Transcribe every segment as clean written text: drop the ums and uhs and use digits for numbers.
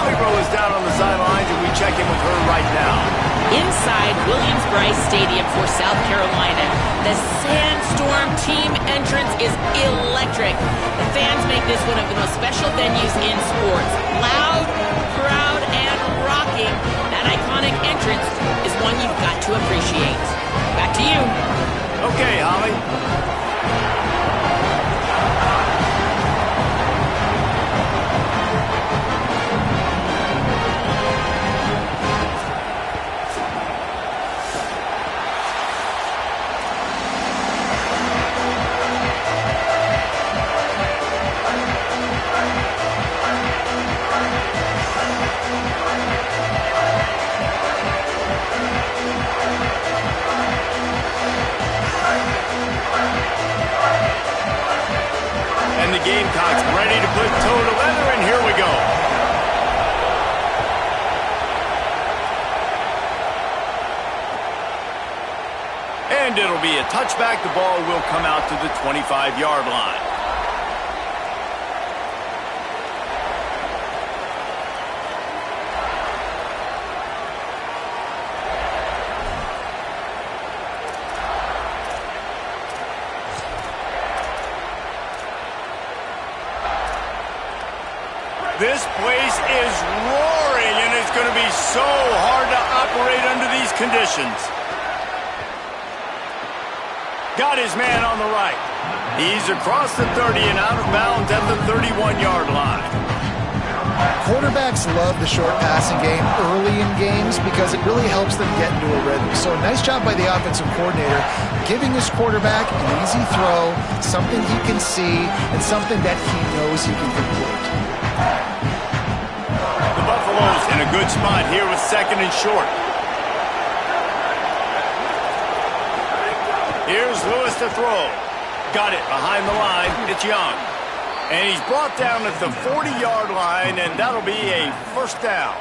Holly Rowe is down on the sidelines, and we check in with her right now. Inside Williams-Brice Stadium for South Carolina, the Sandstorm team entrance is electric. The fans make this one of the most special venues in sports. Loud, proud, and rocking. That iconic entrance is one you've got to appreciate. Back to you. Okay, Holly. Gamecocks ready to put toe to leather, and here we go. And it'll be a touchback. The ball will come out to the 25-yard line. This place is roaring, and it's going to be so hard to operate under these conditions. Got his man on the right. He's across the 30 and out of bounds at the 31-yard line. Quarterbacks love the short passing game early in games because it really helps them get into a rhythm. So nice job by the offensive coordinator giving his quarterback an easy throw, something he can see, and something that he knows he can complete. The Buffaloes in a good spot here with second and short. Here's Lewis to throw. Got it behind the line. It's Young. And he's brought down at the 40-yard line, and that'll be a first down.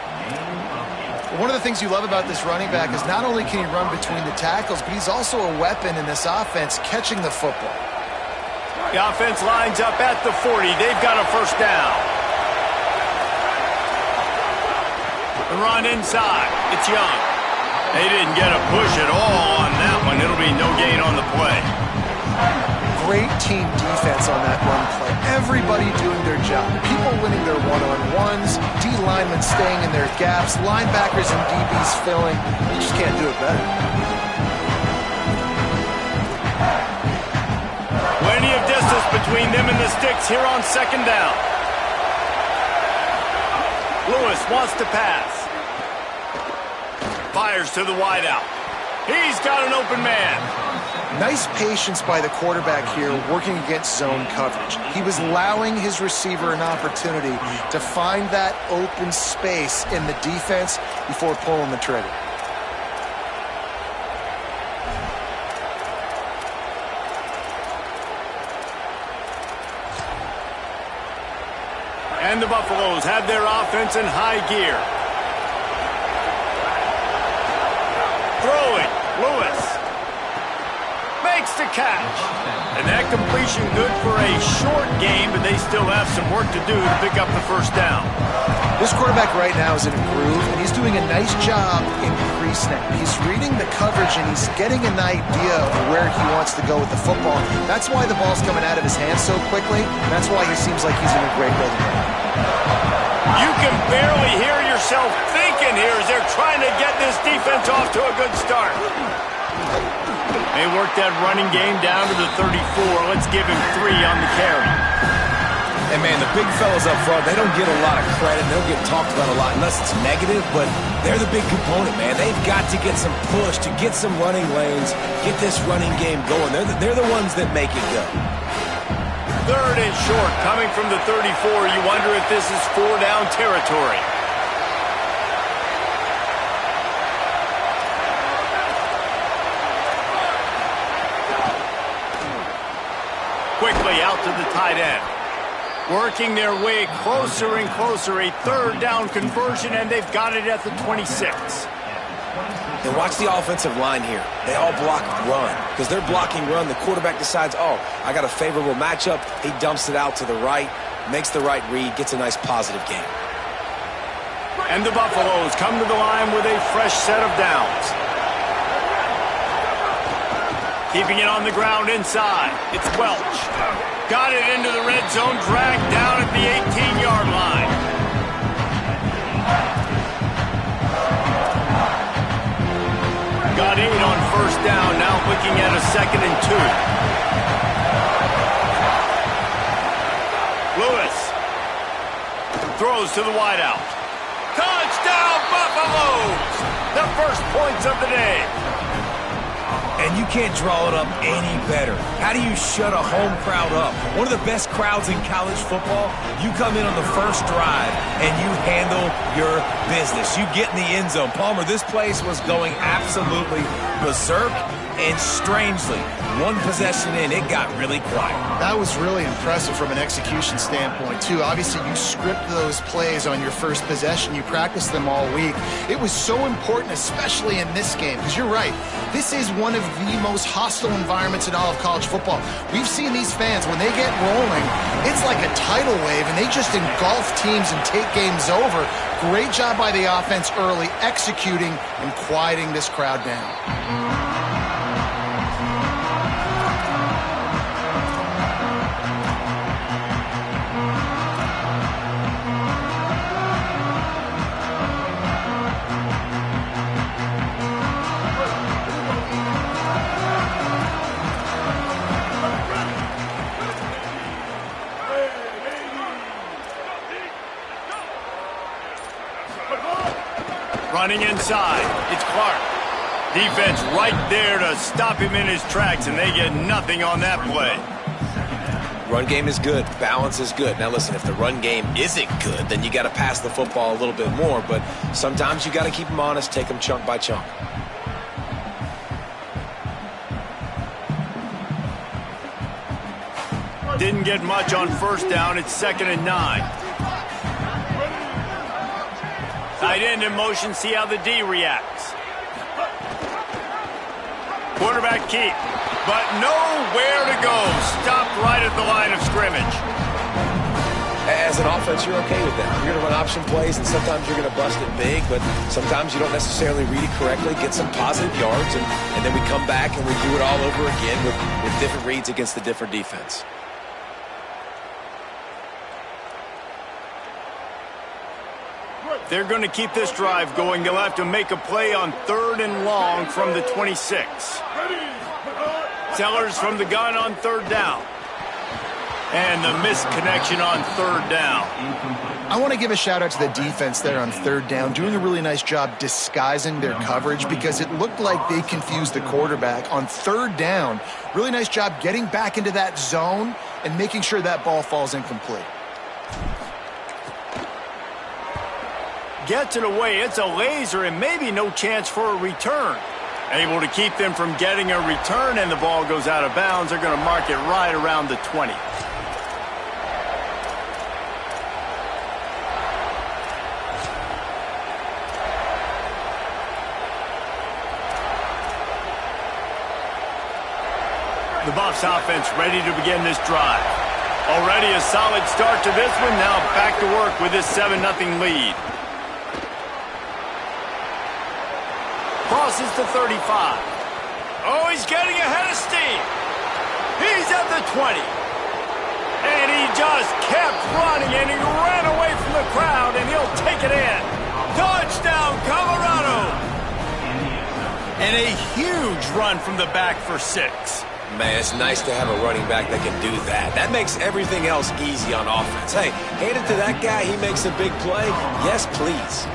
One of the things you love about this running back is not only can he run between the tackles, but he's also a weapon in this offense catching the football. The offense lines up at the 40. They've got a first down. The run inside. It's Young. They didn't get a push at all on that one. It'll be no gain on the play. Great team defense on that run play. Everybody doing their job. People winning their one-on-ones, D linemen staying in their gaps, linebackers and DBs filling. You just can't do it better. Plenty of distance between them and the sticks here on second down. Lewis wants to pass. Fires to the wideout. He's got an open man. Nice patience by the quarterback here working against zone coverage. He was allowing his receiver an opportunity to find that open space in the defense before pulling the trigger. And the Buffaloes have their offense in high gear. Throwing, Lewis. Makes the catch. And that completion good for a short game, but they still have some work to do to pick up the first down. This quarterback right now is in a groove, and he's doing a nice job in pre-snap. He's reading the coverage, and he's getting an idea of where he wants to go with the football. That's why the ball's coming out of his hands so quickly. That's why he seems like he's in a great rhythm right now. You can barely hear yourself thinking here as they're trying to get this defense off to a good start. They work that running game down to the 34. Let's give him 3 on the carry. And, man, the big fellas up front, they don't get a lot of credit. They don't get talked about a lot unless it's negative, but they're the big component, man. They've got to get some push to get some running lanes, get this running game going. They're the ones that make it go. Third and short coming from the 34. You wonder if this is 4-down territory. Quickly out to the tight end. Working their way closer and closer. A third down conversion, and they've got it at the 26. And watch the offensive line here. They all block run. Because they're blocking run, the quarterback decides, oh, I got a favorable matchup. He dumps it out to the right, makes the right read, gets a nice positive gain. And the Buffaloes come to the line with a fresh set of downs. Keeping it on the ground inside. It's Welch. Got it into the red zone, dragged down at the 18-yard line. Got 8 on first down, now looking at a 2nd and 2. Lewis throws to the wideout. Touchdown, Buffaloes! The first points of the day. And you can't draw it up any better. How do you shut a home crowd up? One of the best crowds in college football. You come in on the first drive and you handle your business. You get in the end zone. Palmer, this place was going absolutely berserk, and strangely, one possession in, it got really quiet. That was really impressive from an execution standpoint, too. Obviously, you script those plays on your first possession. You practice them all week. It was so important, especially in this game, because you're right. This is one of the most hostile environments in all of college football. We've seen these fans, when they get rolling, it's like a tidal wave, and they just engulf teams and take games over. Great job by the offense early, executing and quieting this crowd down. Running inside, it's Clark. Defense right there to stop him in his tracks, and they get nothing on that play. Run game is good. Balance is good. Now listen, if the run game isn't good, then you got to pass the football a little bit more, but sometimes you got to keep them honest, take them chunk by chunk. Didn't get much on first down. It's 2nd and 9. Tight end in motion, see how the D reacts. Quarterback keep, but nowhere to go. Stopped right at the line of scrimmage. As an offense, you're okay with that. You're going to run option plays, and sometimes you're going to bust it big, but sometimes you don't necessarily read it correctly, get some positive yards, and then we come back and we do it all over again with different reads against the different defense. They're going to keep this drive going. They'll have to make a play on 3rd and long from the 26. Sellers from the gun on 3rd down. And the missed connection on 3rd down. I want to give a shout out to the defense there on 3rd down, doing a really nice job disguising their coverage because it looked like they confused the quarterback on 3rd down. Really nice job getting back into that zone and making sure that ball falls incomplete. Gets it away. It's a laser and maybe no chance for a return. Able to keep them from getting a return, and the ball goes out of bounds. They're going to mark it right around the 20. The Buffs offense ready to begin this drive. Already a solid start to this one. Now back to work with this 7-0 lead. Crosses to 35. Oh, he's getting ahead of steam. He's at the 20. And he just kept running, and he ran away from the crowd, and he'll take it in. Touchdown, Colorado. And a huge run from the back for 6. Man, it's nice to have a running back that can do that. That makes everything else easy on offense. Hey, hand it to that guy. He makes a big play. Yes, please.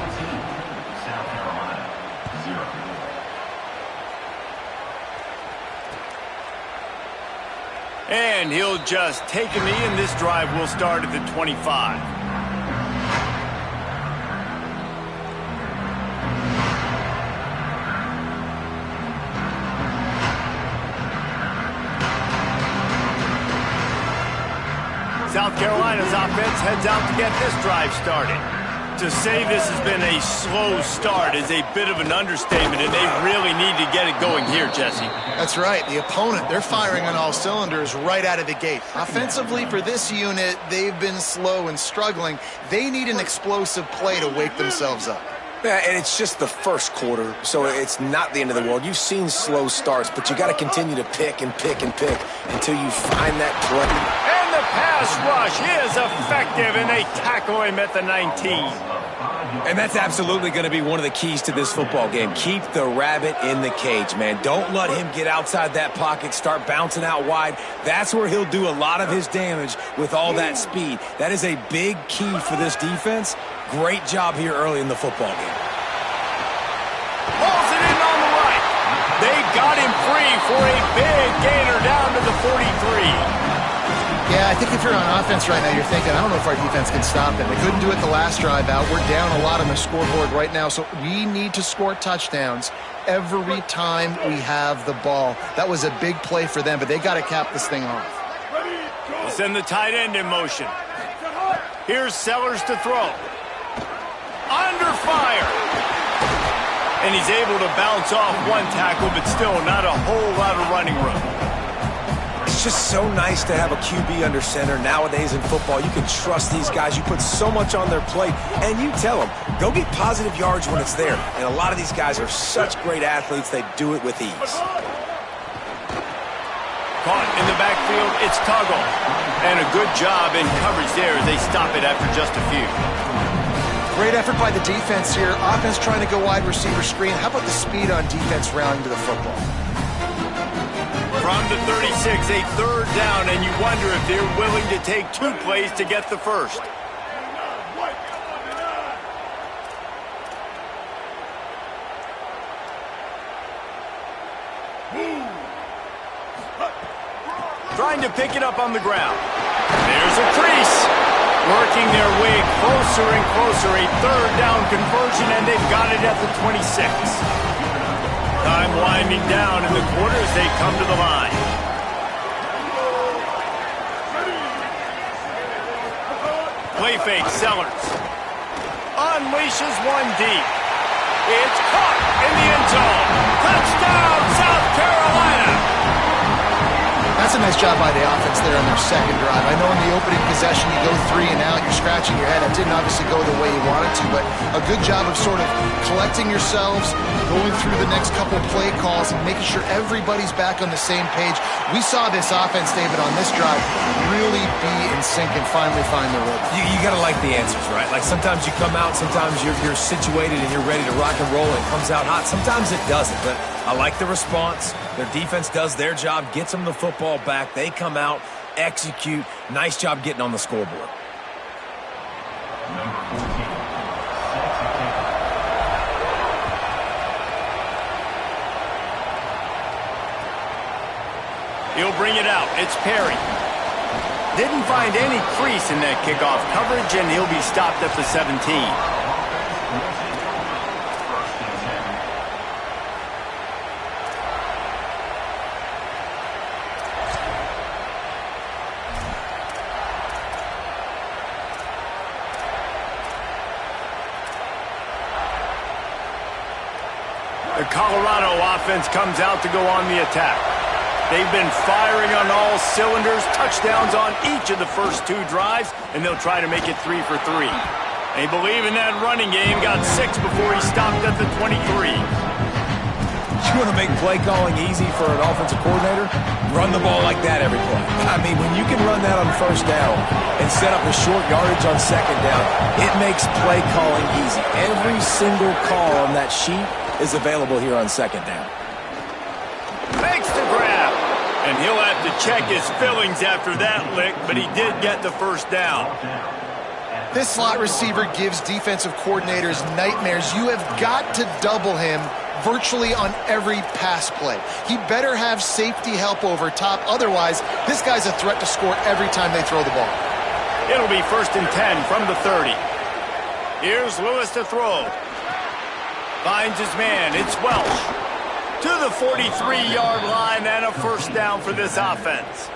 And he'll just take a knee, and this drive will start at the 25. South Carolina's offense heads out to get this drive started. To say this has been a slow start is a bit of an understatement, and they really need to get it going here, Jesse. That's right. The opponent, they're firing on all cylinders right out of the gate. Offensively, for this unit, they've been slow and struggling. They need an explosive play to wake themselves up. Yeah, and it's just the first quarter, so it's not the end of the world. You've seen slow starts, but you got to continue to pick and pick and pick until you find that play. And the pass rush is effective, and they tackle him at the 19. And that's absolutely going to be one of the keys to this football game. Keep the rabbit in the cage, man. Don't let him get outside that pocket, start bouncing out wide. That's where he'll do a lot of his damage with all that speed. That is a big key for this defense. Great job here early in the football game. Pulls it in on the right. They got him free for a big gainer down to the 43. Yeah, I think if you're on offense right now, you're thinking, I don't know if our defense can stop them. They couldn't do it the last drive out. We're down a lot on the scoreboard right now, so we need to score touchdowns every time we have the ball. That was a big play for them, but they got to cap this thing off. Send the tight end in motion. Here's Sellers to throw. Under fire. And he's able to bounce off one tackle, but still not a whole lot of running room. It's just so nice to have a QB under center. Nowadays in football, you can trust these guys. You put so much on their plate, and you tell them, go get positive yards when it's there. And a lot of these guys are such great athletes, they do it with ease. Caught in the backfield, it's Tuggle. And a good job in coverage there as they stop it after just a few. Great effort by the defense here. Offense trying to go wide receiver screen. How about the speed on defense rounding to the football? From the 36, a third down, and you wonder if they're willing to take 2 plays to get the first. Trying to pick it up on the ground. There's a crease. Working their way closer and closer. A third down conversion, and they've got it at the 26. Time winding down in the quarter as they come to the line. Play fake, Sellers. Unleashes one deep. It's caught in the end zone. Touchdown, South Carolina. That's a nice job by the offense there on their second drive. I know in the opening possession you go 3 and out, you're scratching your head. That didn't obviously go the way you wanted to, but a good job of sort of collecting yourselves, going through the next couple play calls and making sure everybody's back on the same page. We saw this offense, David, on this drive really be in sync and finally find the rhythm. You got to like the answers, right? Like sometimes you come out, sometimes you're situated and you're ready to rock and roll and it comes out hot. Sometimes it doesn't, but I like the response. Their defense does their job, gets them the football back. They come out, execute. Nice job getting on the scoreboard. He'll bring it out. It's Perry. Didn't find any crease in that kickoff coverage, and he'll be stopped at the 17. The Colorado offense comes out to go on the attack. They've been firing on all cylinders, touchdowns on each of the first 2 drives, and they'll try to make it 3 for 3. They believe in that running game, got 6 before he stopped at the 23. You want to make play calling easy for an offensive coordinator? Run the ball like that every play. I mean, when you can run that on first down and set up a short yardage on second down, it makes play calling easy. Every single call on that sheet is available here on second down. Makes the grab. And he'll have to check his fillings after that lick, but he did get the first down. This slot receiver gives defensive coordinators nightmares. You have got to double him virtually on every pass play. He better have safety help over top. Otherwise, this guy's a threat to score every time they throw the ball. It'll be 1st and 10 from the 30. Here's Lewis to throw. Finds his man. It's Welsh. To the 43-yard line and a first down for this offense.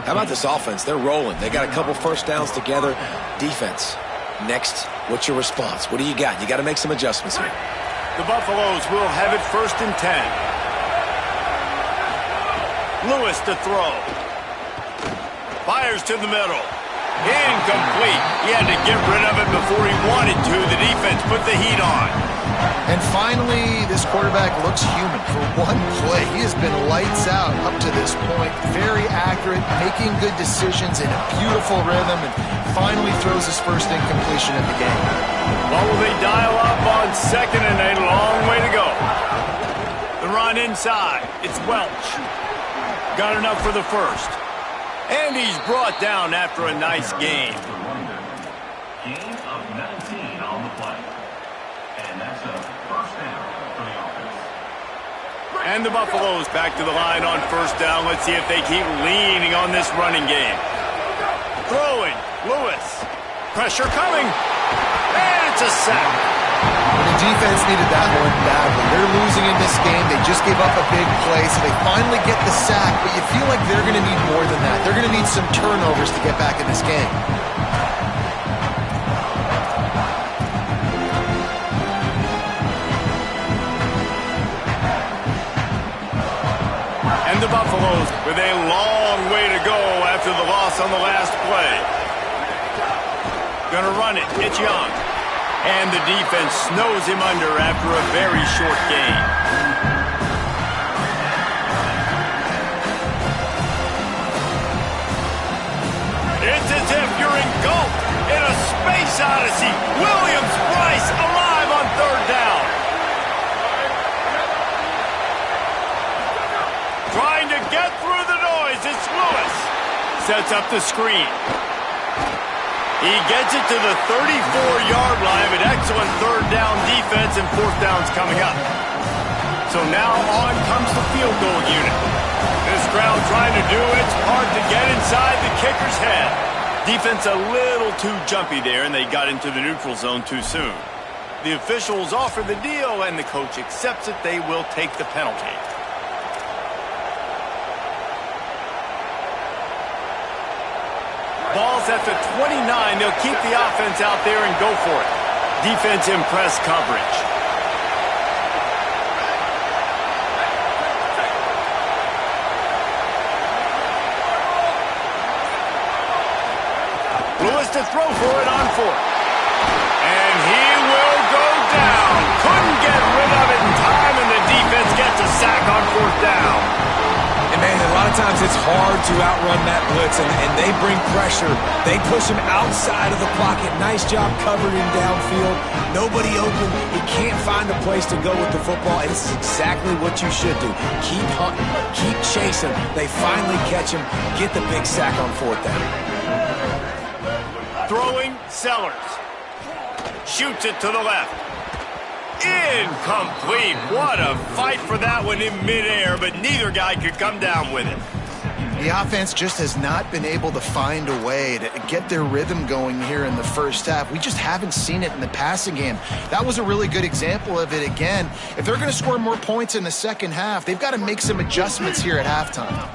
How about this offense? They're rolling. They got a couple first downs together. Defense, Next, what's your response? What do you got? You got to make some adjustments here. The Buffaloes will have it 1st and 10. Lewis to throw. Fires to the middle. Incomplete. He had to get rid of it before he wanted to. The defense put the heat on. And finally, this quarterback looks human for one play. He has been lights out up to this point. Very accurate, making good decisions in a beautiful rhythm, and finally throws his first incompletion of the game. Well, will they dial up on 2nd and a long way to go? The run inside. It's Welch. Got enough for the first. And he's brought down after a nice game. Gain of 19 on the play. And that's a 1st down for the offense. And the Buffaloes back to the line on 1st down. Let's see if they keep leaning on this running game. Throwing. Lewis. Pressure coming. And it's a sack. The defense needed that one badly. They're losing in this game. They just gave up a big play, so they finally get the sack, but you feel like they're going to need more than that. They're going to need some turnovers to get back in this game. And the Buffaloes with a long way to go after the loss on the last play. Gonna run it. It's Young. And the defense snows him under after a very short game. It's as if you're engulfed in a space odyssey. Williams-Brice alive on 3rd down. Trying to get through the noise. It's Lewis. Sets up the screen. He gets it to the 34-yard line, but excellent 3rd down defense, and 4th down's coming up. So now on comes the field goal unit. This crowd trying to do its part to get inside the kicker's head. Defense a little too jumpy there, and they got into the neutral zone too soon. The officials offer the deal, and the coach accepts it. They will take the penalty. Ball's at the 29. They'll keep the offense out there and go for it. Defense in press coverage. Lewis to throw for it on 4th. And he will go down. Couldn't get rid of it in time, and the defense gets a sack on 4th down. And, man, a lot of times it's hard to outrun that blitz, and they bring pressure. They push him outside of the pocket. Nice job covering him downfield. Nobody open. He can't find a place to go with the football, and this is exactly what you should do. Keep hunting. Keep chasing. They finally catch him. Get the big sack on 4th down. Throwing, Sellers. Shoots it to the left. Incomplete. What a fight for that one in midair, but neither guy could come down with it. The offense just has not been able to find a way to get their rhythm going here in the first half. We just haven't seen it in the passing game. That was a really good example of it again. If they're going to score more points in the second half, they've got to make some adjustments here at halftime.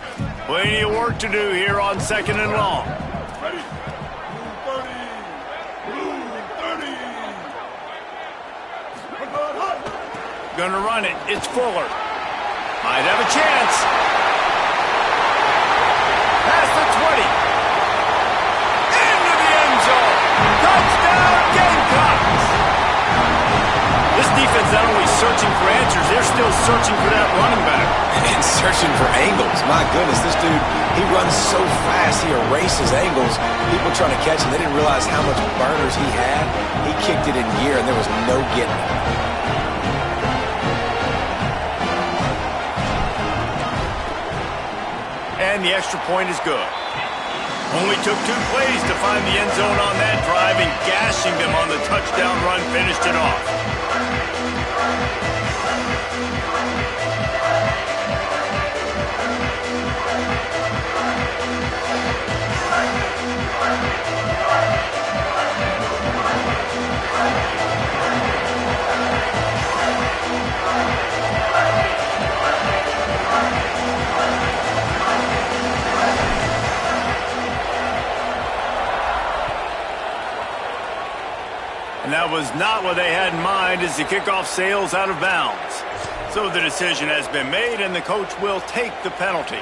Plenty of work to do here on 2nd and long. Gonna run it. It's Fuller. Might have a chance. Past the 20. Into the end zone. Touchdown, Gamecocks. This defense not only searching for answers, they're still searching for that running back. And searching for angles. My goodness, this dude, he runs so fast, he erases angles. People trying to catch him, they didn't realize how much burners he had. He kicked it in gear, and there was no getting it. And the extra point is good. Only took 2 plays to find the end zone on that drive, and gashing them on the touchdown run finished it off. And that was not what they had in mind as the kickoff sails out of bounds. So the decision has been made, and the coach will take the penalty.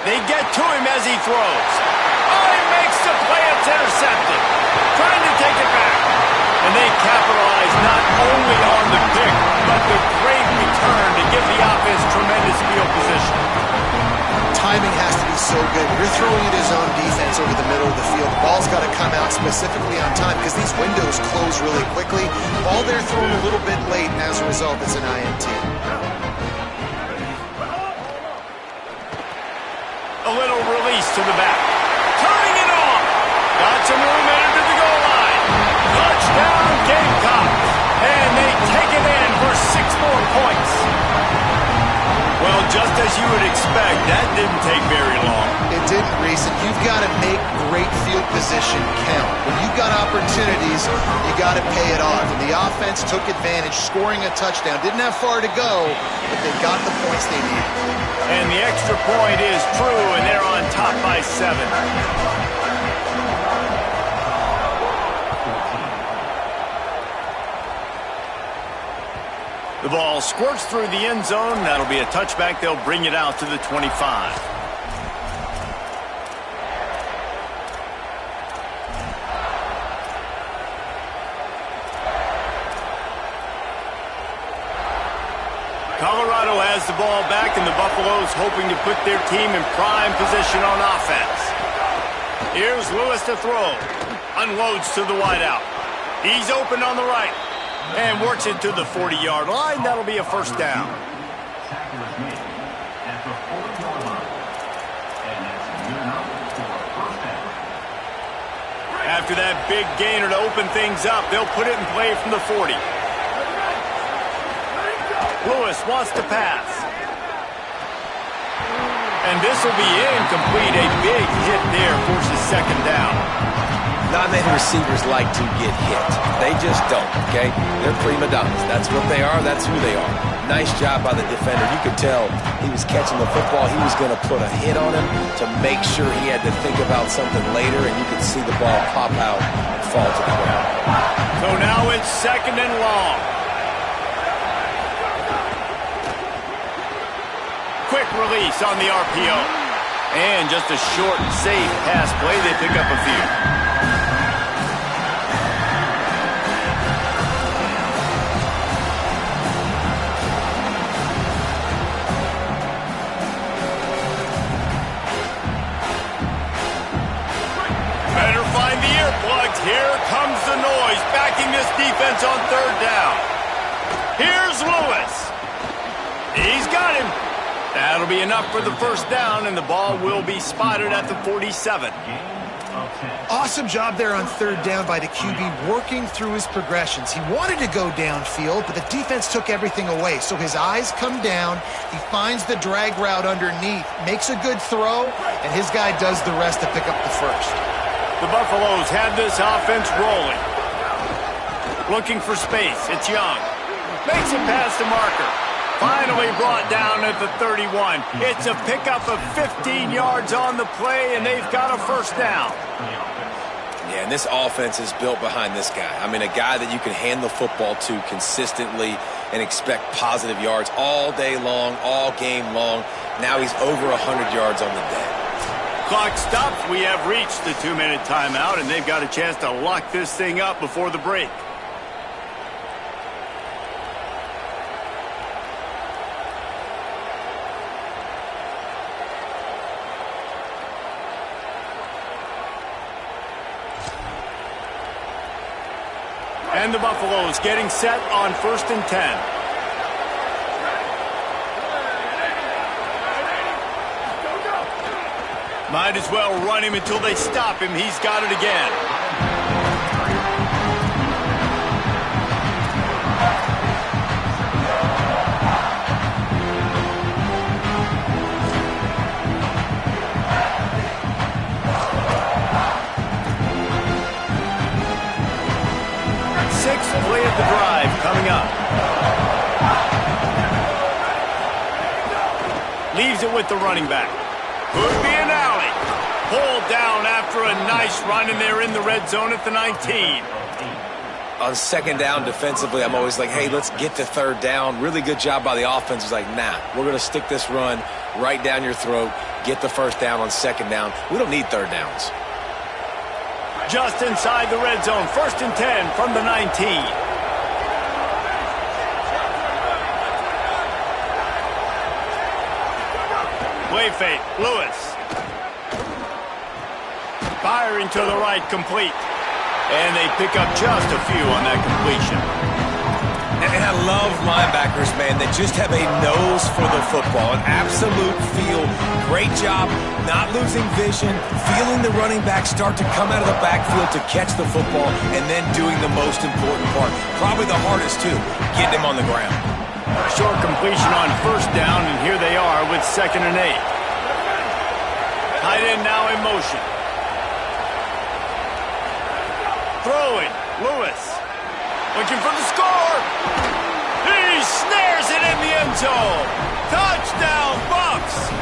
They get to him as he throws. Oh, he makes the play. It's intercepted. Trying to take it back. And they capitalize not only on the pick, but the great return to give the offense tremendous field position. Timing has to be so good. You're throwing it as zone defense over the middle of the field. The ball's got to come out specifically on time because these windows close really quickly. Ball there thrown a little bit late, and as a result, it's an INT. A little release to the back. Turning it on. Got some room into the goal line. Touchdown, Gamecocks. And they take it in for 6 more points. Well, just as you would expect, that didn't take very long. It didn't, Reese, and you've got to make great field position count. When you've got opportunities, you got to pay it off. And the offense took advantage, scoring a touchdown. Didn't have far to go, but they got the points they needed. And the extra point is true, and they're on top by 7. The ball squirts through the end zone. That'll be a touchback. They'll bring it out to the 25. Colorado has the ball back, and the Buffaloes hoping to put their team in prime position on offense. Here's Lewis to throw. Unloads to the wideout. He's open on the right. And works it to the 40-yard line. That'll be a first down. Tackle is made at the 40-yard line. And that's good enough for a first down. After that big gainer to open things up, they'll put it in play from the 40. Lewis wants to pass. And this will be incomplete. A big hit there forces second down. Not many receivers like to get hit. They just don't, okay? They're prima donnas. That's what they are. That's who they are. Nice job by the defender. You could tell he was catching the football. He was going to put a hit on him to make sure he had to think about something later, and you could see the ball pop out and fall to the ground. So now it's second and long. Quick release on the RPO. And just a short, safe pass play. They pick up a few. Here comes the noise, backing this defense on third down. Here's Lewis. He's got him. That'll be enough for the first down, and the ball will be spotted at the 47. Awesome job there on third down by the QB, working through his progressions. He wanted to go downfield, but the defense took everything away. So his eyes come down, he finds the drag route underneath, makes a good throw, and his guy does the rest to pick up the first. The Buffaloes have this offense rolling. Looking for space. It's Young. Makes it past the marker. Finally brought down at the 31. It's a pickup of 15 yards on the play, and they've got a first down. Yeah, and this offense is built behind this guy. I mean, a guy that you can hand the football to consistently and expect positive yards all day long, all game long. Now he's over 100 yards on the day. Clock stops. We have reached the 2-minute timeout, and they've got a chance to lock this thing up before the break. And the Buffaloes getting set on 1st and 10. Might as well run him until they stop him. He's got it again. with the running back. Could be an alley. Pulled down after a nice run, and they're in the red zone at the 19. On second down defensively, I'm always like, hey, let's get to third down. Really good job by the offense. It's like, nah, we're going to stick this run right down your throat, get the first down on second down. We don't need third downs. Just inside the red zone, 1st and 10 from the 19. Play fake, Lewis. Firing to the right, complete. And they pick up just a few on that completion. And I love linebackers, man, that just have a nose for the football, an absolute feel. Great job not losing vision, feeling the running back start to come out of the backfield to catch the football, and then doing the most important part. Probably the hardest, too, getting him on the ground. Short completion on 1st down, and here they are with 2nd and 8. Tight end now in motion. Throwing, Lewis. Looking for the score. He snares it in the end zone. Touchdown, Bucks.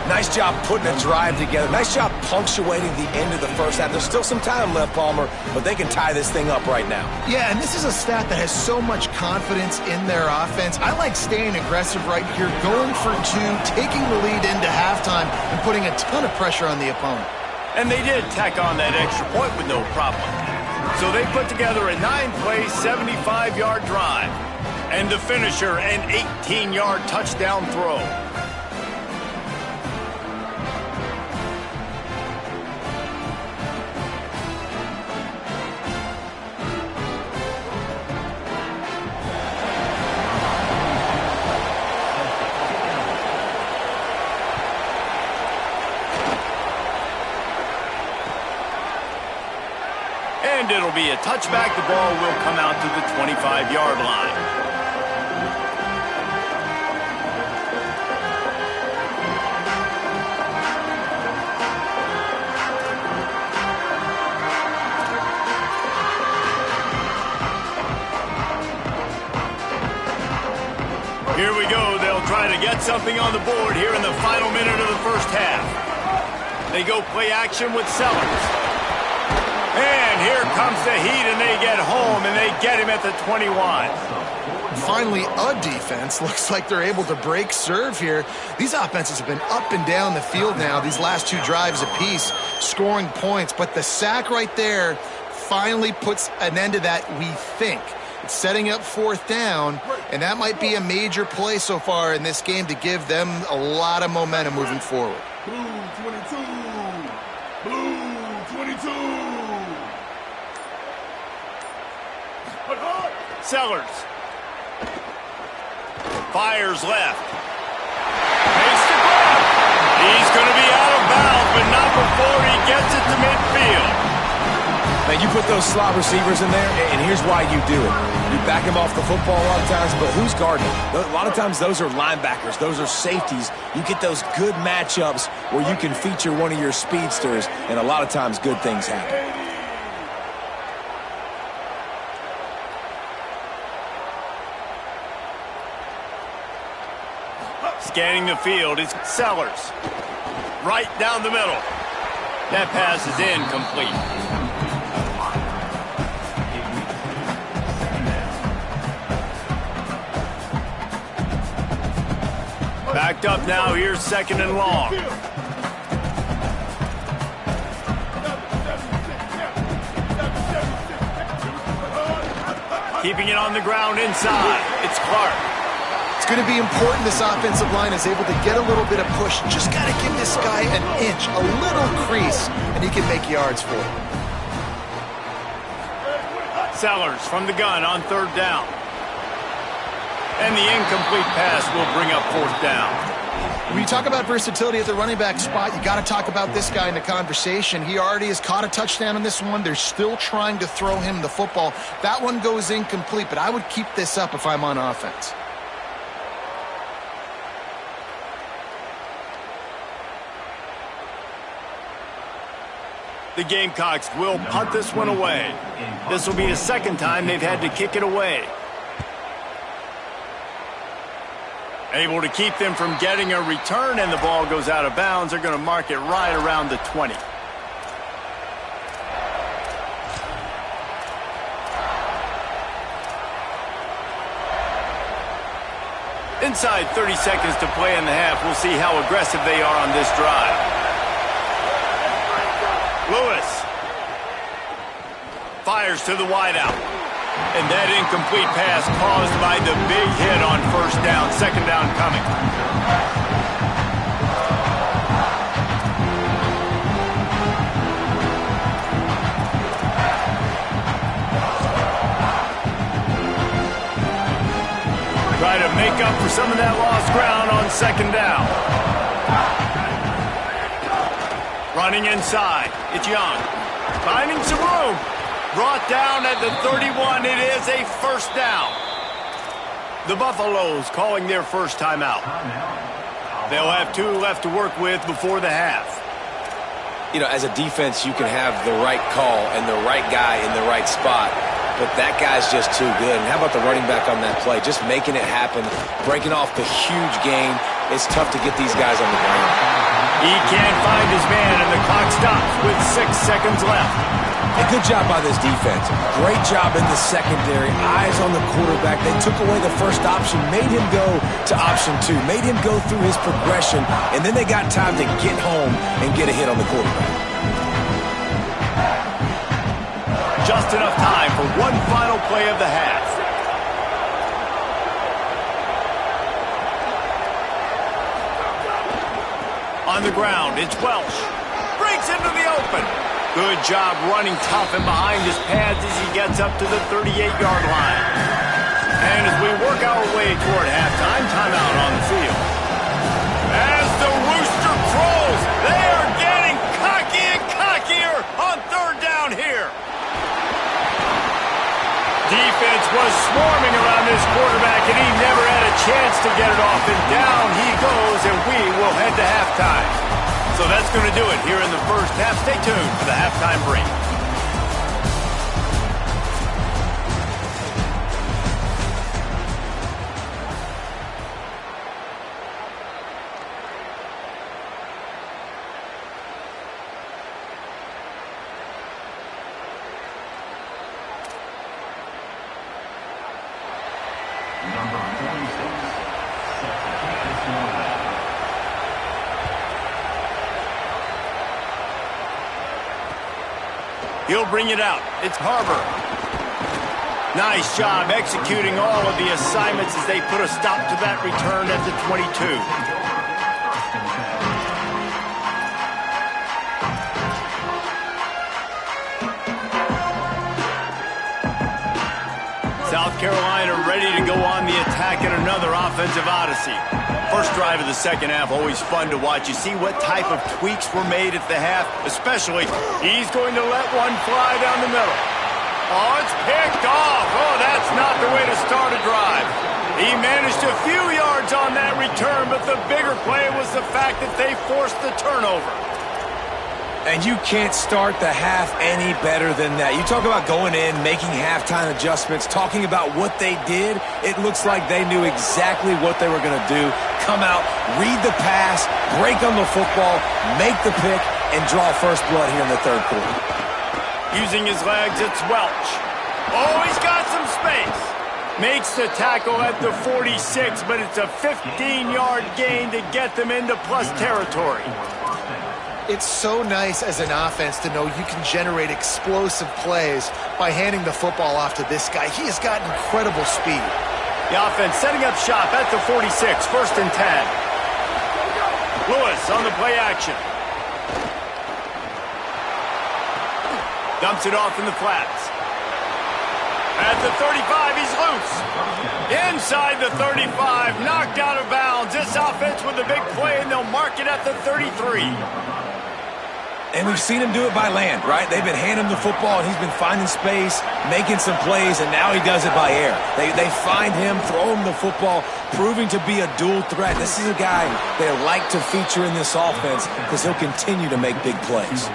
Nice job putting a drive together. Nice job punctuating the end of the first half. There's still some time left, Palmer, but they can tie this thing up right now. Yeah, and this is a stat that has so much confidence in their offense. I like staying aggressive right here, going for 2, taking the lead into halftime, and putting a ton of pressure on the opponent. And they did tack on that extra point with no problem. So they put together a 9-play, 75-yard drive. And the finisher, an 18-yard touchdown throw. And it'll be a touchback. The ball will come out to the 25-yard line. Here we go. They'll try to get something on the board here in the final minute of the first half. They go play action with Sellers. And here comes the heat, and they get home, and they get him at the 21. Finally, a defense. Looks like they're able to break serve here. These offenses have been up and down the field now, these last 2 drives apiece, scoring points. But the sack right there finally puts an end to that, we think. It's setting up 4th down, and that might be a major play so far in this game to give them a lot of momentum moving forward. Blue 22. Blue 22. Sellers. Fires left. Takes the grab. He's going to be out of bounds, but not before he gets it to midfield. Man, you put those slot receivers in there, and here's why you do it. You back him off the football a lot of times, but who's guarding him? A lot of times those are linebackers. Those are safeties. You get those good matchups where you can feature one of your speedsters, and a lot of times good things happen. Scanning the field is Sellers. Right down the middle. That pass is incomplete. Backed up now, here's 2nd and long. Keeping it on the ground inside. It's Clark. It's going to be important this offensive line is able to get a little bit of push. Just got to give this guy an inch, a little crease, and he can make yards for it. Sellers from the gun on 3rd down. And the incomplete pass will bring up 4th down. When you talk about versatility at the running back spot, you got to talk about this guy in the conversation. He already has caught a touchdown in this one. They're still trying to throw him the football. That one goes incomplete, but I would keep this up if I'm on offense. The Gamecocks will punt this one away. This will be the 2nd time they've had to kick it away. Able to keep them from getting a return, and the ball goes out of bounds. They're going to mark it right around the 20. Inside 30 seconds to play in the half. We'll see how aggressive they are on this drive. Lewis fires to the wideout. And that incomplete pass caused by the big hit on first down. Second down coming. Try to make up for some of that lost ground on second down. Running inside. It's Young. Finding some room. Brought down at the 31. It is a first down. The Buffaloes calling their first timeout. They'll have 2 left to work with before the half. You know, as a defense, you can have the right call and the right guy in the right spot, but that guy's just too good. And how about the running back on that play? Just making it happen, breaking off the huge gain. It's tough to get these guys on the ground. He can't find his man, and the clock stops with 6 seconds left. A good job by this defense. Great job in the secondary. Eyes on the quarterback. They took away the first option, made him go to option 2, made him go through his progression, and then they got time to get home and get a hit on the quarterback. Just enough time for one final play of the half. On the ground, it's Welch. Breaks into the open. Good job running tough and behind his pads as he gets up to the 38-yard line. And as we work our way toward halftime, timeout on the field. As the rooster crows, they are getting cocky and cockier on third down here. Defense was swarming around this quarterback, and he never had a chance to get it off. And down he goes, and we will head to halftime. So that's going to do it here in the first half. Stay tuned for the halftime break. Number 46, He'll bring it out. It's Harbor. Nice job executing all of the assignments as they put a stop to that return at the 22. South Carolina ready to go on the attack in another offensive odyssey. First drive of the second half, always fun to watch. You see what type of tweaks were made at the half, especially he's going to let one fly down the middle. Oh, it's picked off. Oh, that's not the way to start a drive. He managed a few yards on that return, but the bigger play was the fact that they forced the turnover. And you can't start the half any better than that. You talk about going in, making halftime adjustments, talking about what they did. It looks like they knew exactly what they were going to do. Come out, read the pass, break on the football, make the pick, and draw first blood here in the third quarter. Using his legs, it's Welch. Oh, he's got some space. Makes the tackle at the 46, but it's a 15-yard gain to get them into plus territory. It's so nice as an offense to know you can generate explosive plays by handing the football off to this guy. He has got incredible speed. The offense setting up shop at the 46, first and 10. Lewis on the play action. Dumps it off in the flats. At the 35, he's loose. Inside the 35, knocked out of bounds. This offense with a big play, and they'll mark it at the 33. And we've seen him do it by land, right? They've been handing him the football, and he's been finding space, making some plays, and now he does it by air. They find him, throw him the football, proving to be a dual threat. This is a guy they like to feature in this offense because he'll continue to make big plays.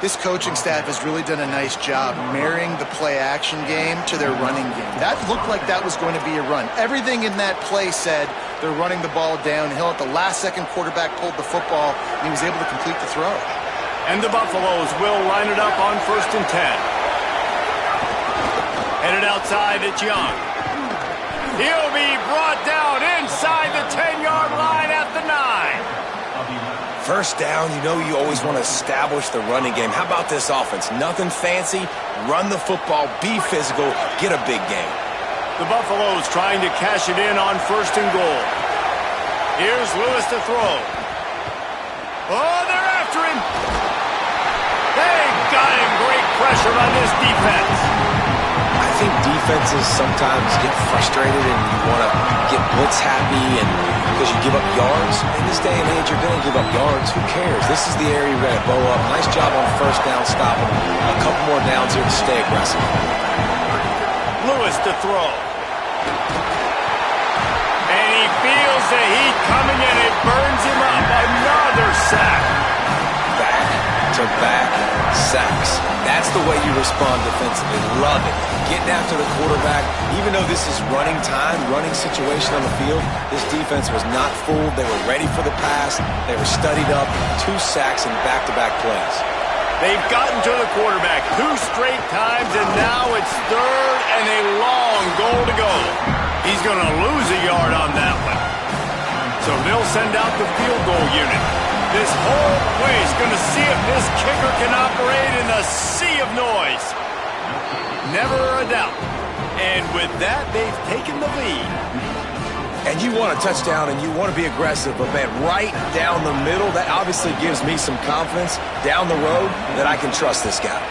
This coaching staff has really done a nice job marrying the play-action game to their running game. That looked like that was going to be a run. Everything in that play said they're running the ball downhill. At the last second, quarterback pulled the football, and he was able to complete the throw. And the Buffaloes will line it up on 1st and 10. Headed outside, it's Young. He'll be brought down inside the 10-yard line at the 9. First down, you always want to establish the running game. How about this offense? Nothing fancy. Run the football, be physical, get a big gain. The Buffaloes trying to cash it in on 1st and goal. Here's Lewis to throw. Oh, they're after him. They got him. Great pressure on this defense. I think defenses sometimes get frustrated and you want to get blitz happy and because you give up yards. In this day and age, you're going to give up yards. Who cares? This is the area you're going to bow up. Nice job on 1st down, stopping a couple more downs here to stay aggressive. Lewis to throw. And he feels the heat coming and it burns him up. Another sack. Back to back sacks. That's the way you respond defensively. Love it. Getting after the quarterback. Even though this is running time, running situation on the field, this defense was not fooled. They were ready for the pass. They were studied up. 2 sacks in back-to-back plays. They've gotten to the quarterback 2 straight times, and now it's 3rd and a long goal to go. He's going to lose a yard on that one. So they'll send out the field goal unit. This whole place going to see if this kicker can operate in the sea of noise. Never a doubt. And with that, they've taken the lead. And you want a touchdown and you want to be aggressive, but man, right down the middle, that obviously gives me some confidence down the road that I can trust this guy.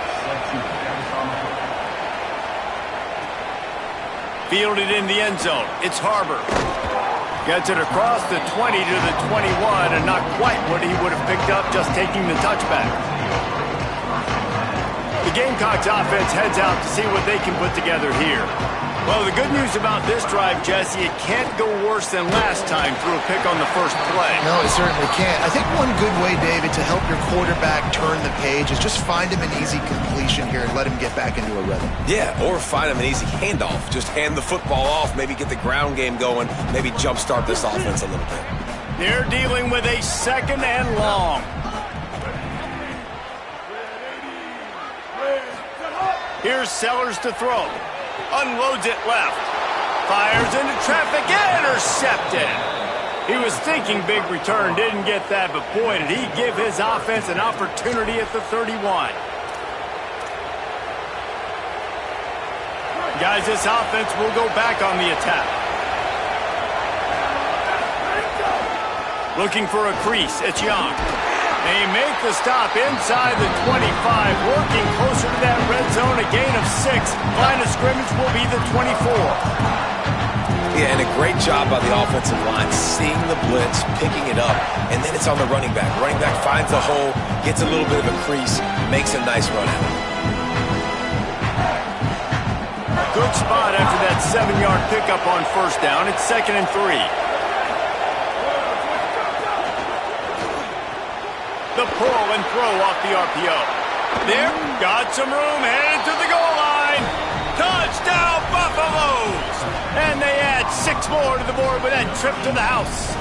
Fielded in the end zone. It's Harbor. Gets it across the 20 to the 21, and not quite what he would have picked up just taking the touchback. The Gamecocks offense heads out to see what they can put together here. Well, the good news about this drive, Jesse, it can't go worse than last time through a pick on the first play. No, it certainly can't. I think one good way, David, to help your quarterback turn the page is just find him an easy completion here and let him get back into a rhythm. Yeah, or find him an easy handoff. Just hand the football off, maybe get the ground game going, maybe jumpstart this offense a little bit. They're dealing with a 2nd and long. Here's Sellers to throw. Unloads it left. Fires into traffic. Intercepted. He was thinking big return. Didn't get that, but boy, did he give his offense an opportunity at the 31. Guys, this offense will go back on the attack. Looking for a crease. It's Young. They make the stop inside the 25, working closer to that red zone, a gain of 6. Line of scrimmage will be the 24. Yeah, and a great job by the offensive line, seeing the blitz, picking it up, and then it's on the running back. Running back finds a hole, gets a little bit of a crease, makes a nice run at it. Good spot after that 7-yard pickup on 1st down. It's 2nd and 3. The pull and throw off the RPO. There, got some room, headed to the goal line. Touchdown, Buffaloes! And they add 6 more to the board with that trip to the house.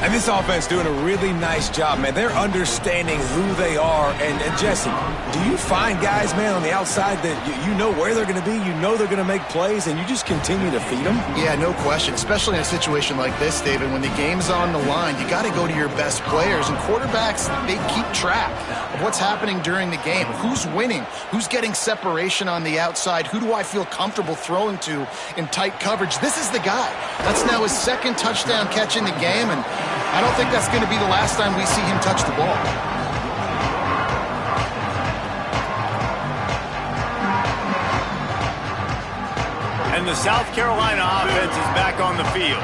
And this offense doing a really nice job, man. They're understanding who they are. And Jesse, do you find guys, man, on the outside that you know where they're going to be, you know they're going to make plays, and you just continue to feed them? Yeah, no question, especially in a situation like this, David. When the game's on the line, you got to go to your best players. And quarterbacks, they keep track of what's happening during the game. Who's winning? Who's getting separation on the outside? Who do I feel comfortable throwing to in tight coverage? This is the guy. That's now his 2nd touchdown catch in the game, and I don't think that's going to be the last time we see him touch the ball. And the South Carolina offense is back on the field.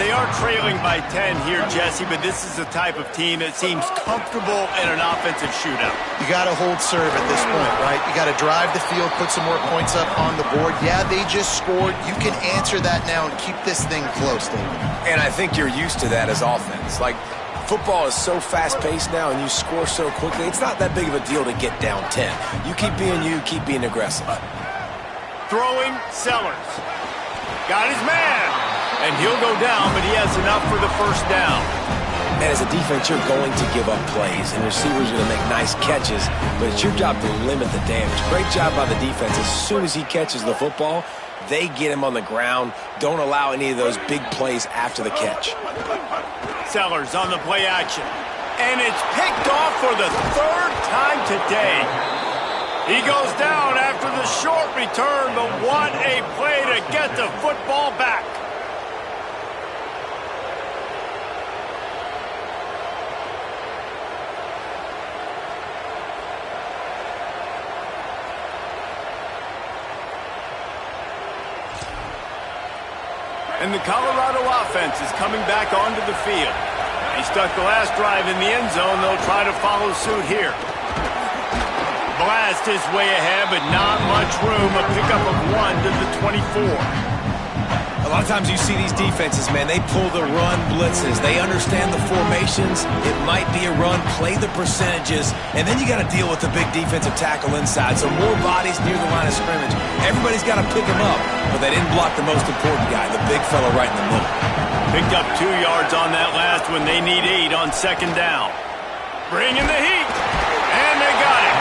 They are trailing by 10 here, Jesse, but this is the type of team that seems comfortable in an offensive shootout. You got to hold serve at this point, right? You got to drive the field, put some more points up on the board. Yeah, they just scored. You can answer that now and keep this thing close, David. And I think you're used to that as offense. Like, Football is so fast-paced now and you score so quickly, it's not that big of a deal to get down 10. You keep being aggressive. Throwing Sellers. Got his man. And he'll go down, but he has enough for the first down. And as a defense, you're going to give up plays, and receivers are going to make nice catches, but it's your job to limit the damage. Great job by the defense. As soon as he catches the football, they get him on the ground. Don't allow any of those big plays after the catch. Sellers on the play action. And it's picked off for the third time today. He goes down after the short return, but what a play to get the football back. And the Colorado offense is coming back onto the field. He stuck the last drive in the end zone. They'll try to follow suit here. Blast his way ahead, but not much room. A pickup of 1 to the 24. A lot of times you see these defenses, man, they pull the run blitzes. They understand the formations. It might be a run, play the percentages, and then you got to deal with the big defensive tackle inside. So more bodies near the line of scrimmage. Everybody's got to pick him up, but they didn't block the most important guy, the big fella right in the middle. Picked up 2 yards on that last one. They need 8 on second down. Bring in the heat, and they got it.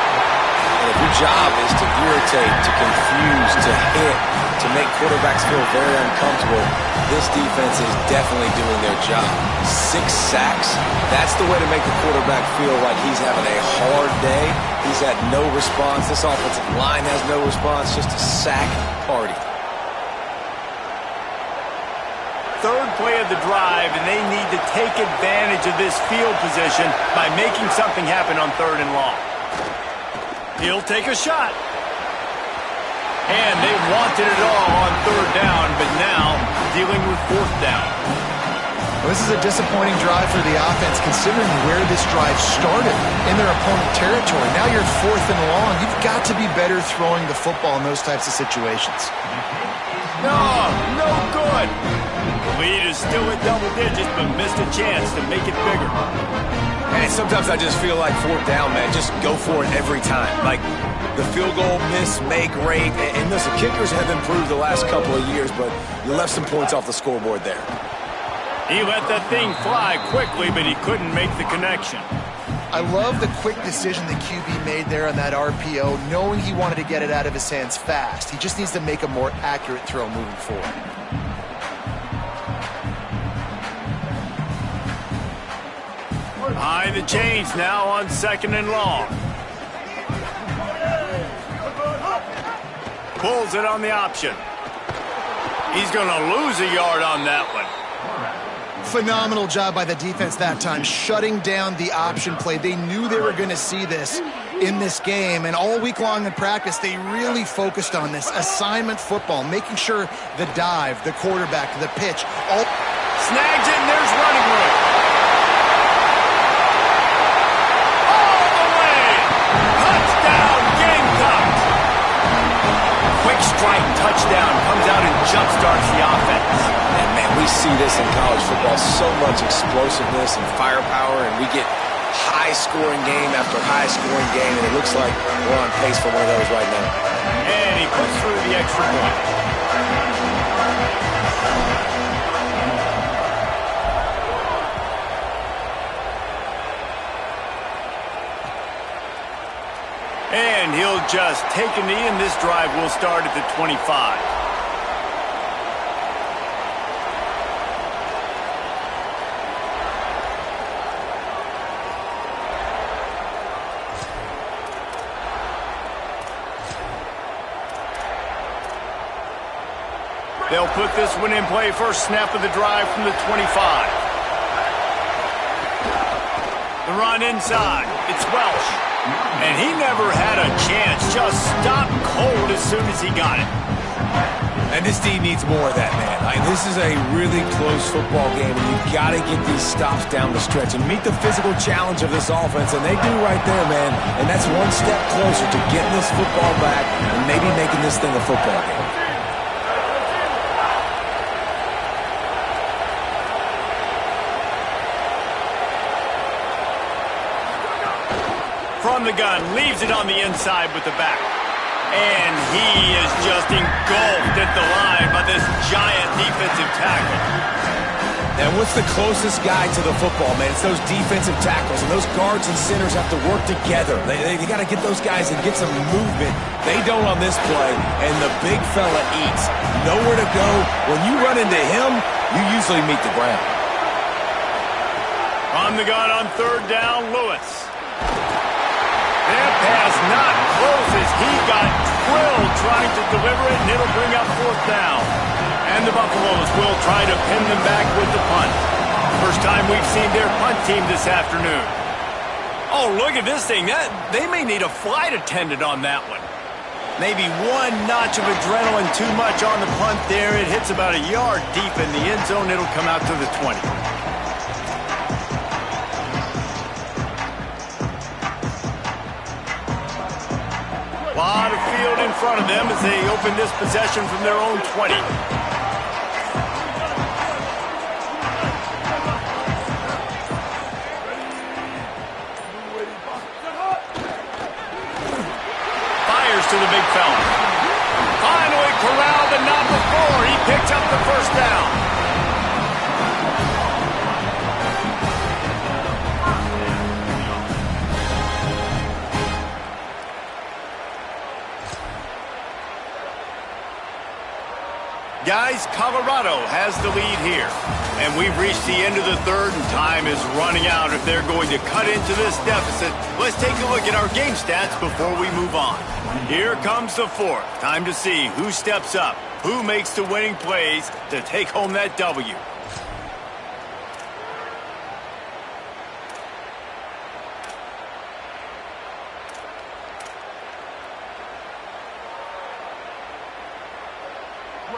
And if your job is to irritate, to confuse, to hit, to make quarterbacks feel very uncomfortable, this defense is definitely doing their job. 6 sacks, that's the way to make the quarterback feel like he's having a hard day. He's had no response. This offensive line has no response, just a sack party. Third play of the drive, and they need to take advantage of this field position by making something happen on 3rd and long. He'll take a shot. And they wanted it all on 3rd down, but now dealing with 4th down. Well, this is a disappointing drive for the offense considering where this drive started in their opponent territory. Now you're 4th and long. You've got to be better throwing the football in those types of situations. No good. The lead is still at double digits, but missed a chance to make it bigger. And sometimes I just feel like 4th down, man. Just go for it every time. Like the field goal miss, make rate. And listen, kickers have improved the last couple of years, but you left some points off the scoreboard there. He let that thing fly quickly, but he couldn't make the connection. I love the quick decision the QB made there on that RPO, knowing he wanted to get it out of his hands fast. He just needs to make a more accurate throw moving forward. Behind the chains now on 2nd and long. Pulls it on the option. He's going to lose a yard on that one. Phenomenal job by the defense that time, shutting down the option play. They knew they were going to see this in this game, and all week long in practice, they really focused on this assignment football, making sure the dive, the quarterback, the pitch, all... Snags it, and there's running room. All the way! Touchdown, Gamecocks! Quick strike touchdown comes out and jumpstarts the offense. And man, we see this in college football, so much explosiveness and firepower, and we get high-scoring game after high-scoring game, and it looks like we're on pace for one of those right now. And he puts through the extra point. And he'll just take a knee, and this drive will start at the 25. They'll put this one in play. First snap of the drive from the 25. The run inside. It's Welsh. And he never had a chance. Just stopped cold as soon as he got it. And this team needs more of that, man. This is a really close football game, and you've got to get these stops down the stretch and meet the physical challenge of this offense, and they do right there, man. And that's one step closer to getting this football back and maybe making this thing a football game. from the gun, leaves it on the inside with the back. And he is just engulfed at the line by this giant defensive tackle. And what's the closest guy to the football, man? It's those defensive tackles, and those guards and centers have to work together. They got to get those guys and get some movement. They don't on this play, and the big fella eats. Nowhere to go. When you run into him, you usually meet the ground. On the gun on third down, Lewis. That pass not close as he got drilled trying to deliver it, and it'll bring up fourth down. And the Buffaloes will try to pin them back with the punt. First time we've seen their punt team this afternoon. Oh, look at this thing. They may need a flight attendant on that one. Maybe one notch of adrenaline too much on the punt there. It hits about a yard deep in the end zone. It'll come out to the 20. A lot of field in front of them as they open this possession from their own 20. To the big fella. Finally corralled, but not before. He picks up the first down. Guys, Colorado has the lead here. And we've reached the end of the third, and time is running out if they're going to cut into this deficit. Let's take a look at our game stats before we move on. Here comes the fourth. Time to see who steps up, who makes the winning plays to take home that W.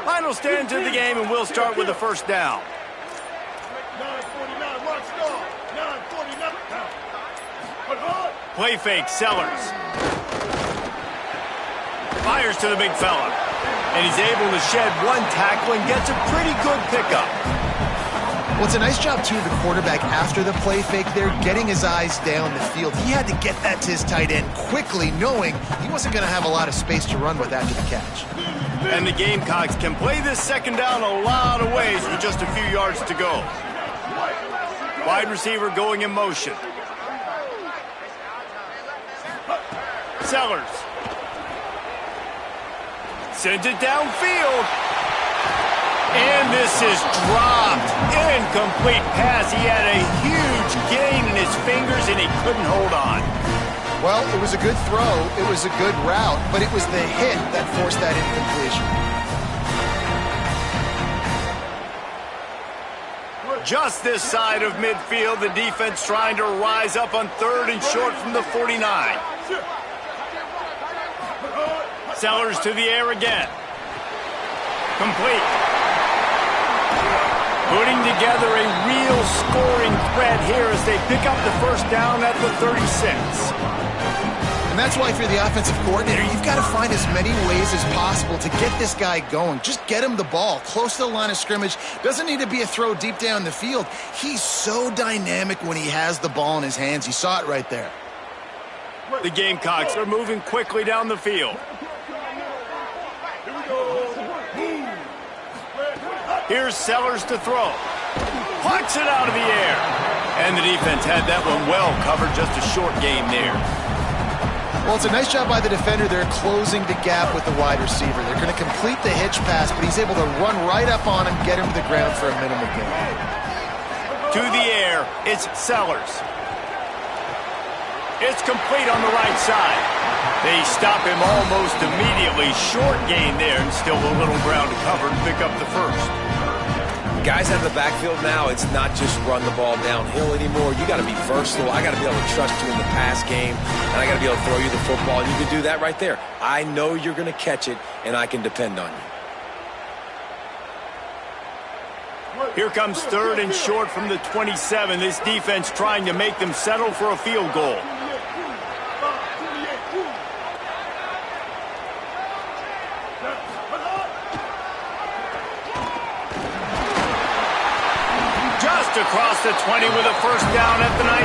Final stand to the game, and we'll start with the first down. 9:49, watch start. 9:49. Play fake, Sellers. Fires to the big fella. And he's able to shed one tackle and gets a pretty good pickup. Well, it's a nice job, too, of the quarterback after the play fake there, getting his eyes down the field. He had to get that to his tight end quickly, knowing he wasn't going to have a lot of space to run with after the catch. And the Gamecocks can play this second down a lot of ways with just a few yards to go. Wide receiver going in motion. Sellers. Sends it downfield. And this is dropped. Incomplete pass. He had a huge gain in his fingers, and he couldn't hold on. Well, it was a good throw. It was a good route, but it was the hit that forced that incompletion. Just this side of midfield, the defense trying to rise up on third and short from the 49. Sellers to the air again. Complete. Putting together a real scoring threat here as they pick up the first down at the 36. And that's why, if you're the offensive coordinator, you've got to find as many ways as possible to get this guy going. Just get him the ball close to the line of scrimmage. Doesn't need to be a throw deep down the field. He's so dynamic when he has the ball in his hands. You saw it right there. The Gamecocks are moving quickly down the field. Here's Sellers to throw. Punts it out of the air. And the defense had that one well covered. Just a short game there. Well, it's a nice job by the defender. They're closing the gap with the wide receiver. They're going to complete the hitch pass, but he's able to run right up on him, get him to the ground for a minimal gain. To the air, it's Sellers. It's complete on the right side. They stop him almost immediately. Short gain there, and still a little ground to cover and pick up the first. Guys out of the backfield now, it's not just run the ball downhill anymore. You got to be versatile. I got to be able to trust you in the pass game, and I got to be able to throw you the football. And you can do that right there. I know you're going to catch it, and I can depend on you. Here comes third and short from the 27. This defense trying to make them settle for a field goal. Across the 20 with a first down at the 19.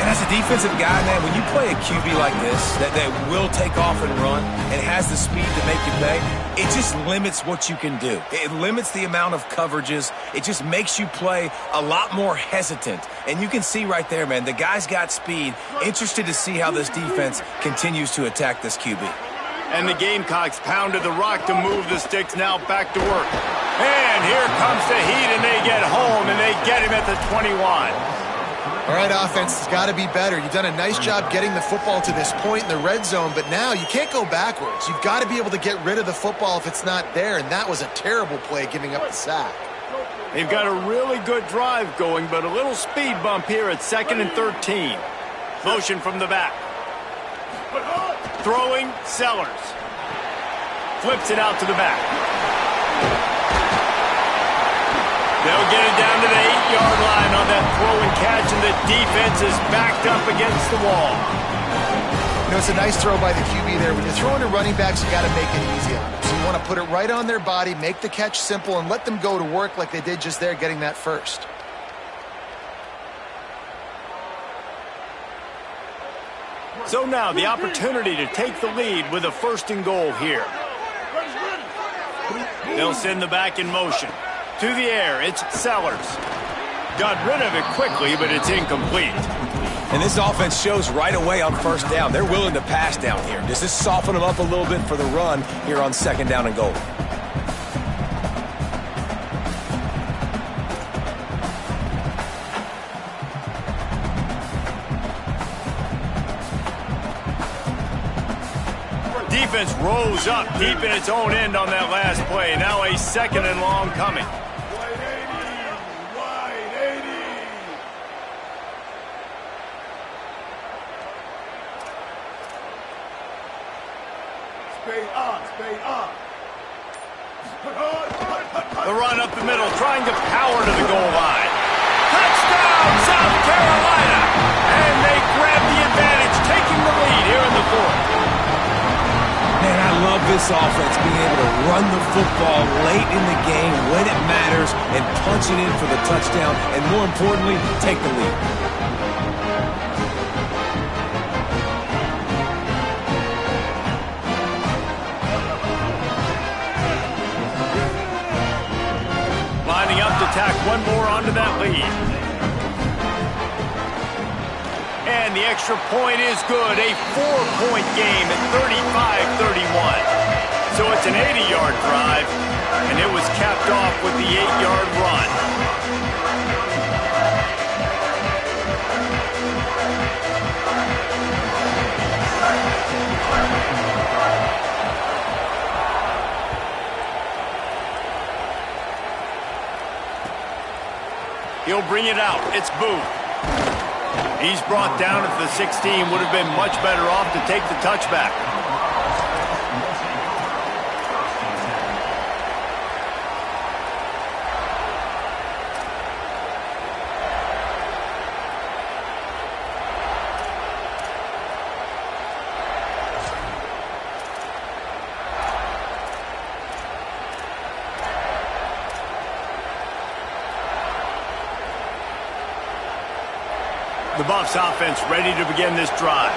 And as a defensive guy, man, when you play a QB like this that will take off and run and has the speed to make you pay, it just limits what you can do. It limits the amount of coverages. It just makes you play a lot more hesitant. And you can see right there, man, the guy's got speed. Interested to see how this defense continues to attack this QB. And the Gamecocks pounded the rock to move the sticks, now back to work. And here comes the heat, and they get home, and they get him at the 21. All right, offense has got to be better. You've done a nice job getting the football to this point in the red zone, but now you can't go backwards. You've got to be able to get rid of the football if it's not there, and that was a terrible play, giving up the sack. They've got a really good drive going, but a little speed bump here at 2nd and 13. Motion from the back. Throwing, Sellers. Flips it out to the back. They'll get it down to the 8-yard line on that throw and catch, and the defense is backed up against the wall. You know, it's a nice throw by the QB there. When you're throwing to running backs, you got to make it easy on them. So you want to put it right on their body, make the catch simple, and let them go to work like they did just there, getting that first. So now the opportunity to take the lead with a 1st and goal here. They'll send the back in motion. To the air, it's Sellers. Got rid of it quickly, but it's incomplete. And this offense shows right away on 1st down. They're willing to pass down here. Does this soften them up a little bit for the run here on 2nd down and goal? Defense rose up deep in its own end on that last play. Now a 2nd and long coming. The run up the middle, trying to power to the goal line. Touchdown, South Carolina! And they grab the advantage, taking the lead here in the 4th. Man, I love this offense, being able to run the football late in the game when it matters and punch it in for the touchdown, and more importantly, take the lead. Lining up to tack one more onto that lead. And the extra point is good. A 4-point game at 35-31. So it's an 80-yard drive, and it was capped off with the 8-yard run. He'll bring it out. It's Booth. He's brought down at the 16. Would have been much better off to take the touchback. The Buffs offense ready to begin this drive.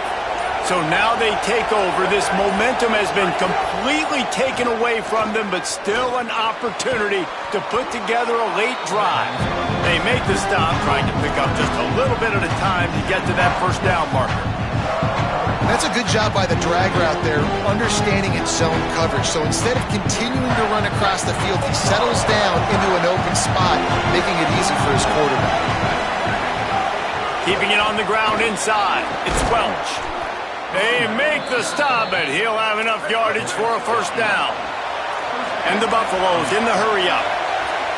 So now they take over. This momentum has been completely taken away from them, but still an opportunity to put together a late drive. They make the stop, trying to pick up just a little bit at a time to get to that 1st down marker. That's a good job by the drag route there, understanding its zone coverage. So instead of continuing to run across the field, he settles down into an open spot, making it easy for his quarterback. Keeping it on the ground inside. It's Welch. They make the stop, but he'll have enough yardage for a 1st down. And the Buffaloes in the hurry-up.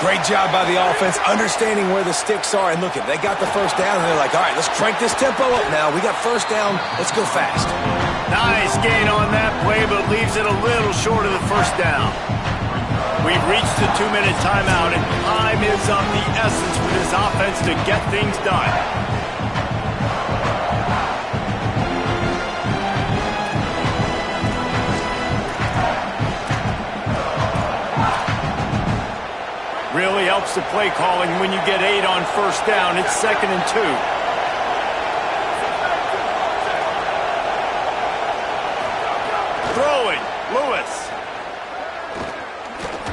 Great job by the offense, understanding where the sticks are. And look, they got the 1st down, and they're like, all right, let's crank this tempo up now. We got 1st down. Let's go fast. Nice gain on that play, but leaves it a little short of the 1st down. We've reached the 2-minute timeout, and time is of the essence for this offense to get things done. Really helps the play calling when you get 8 on 1st down. It's 2nd and 2.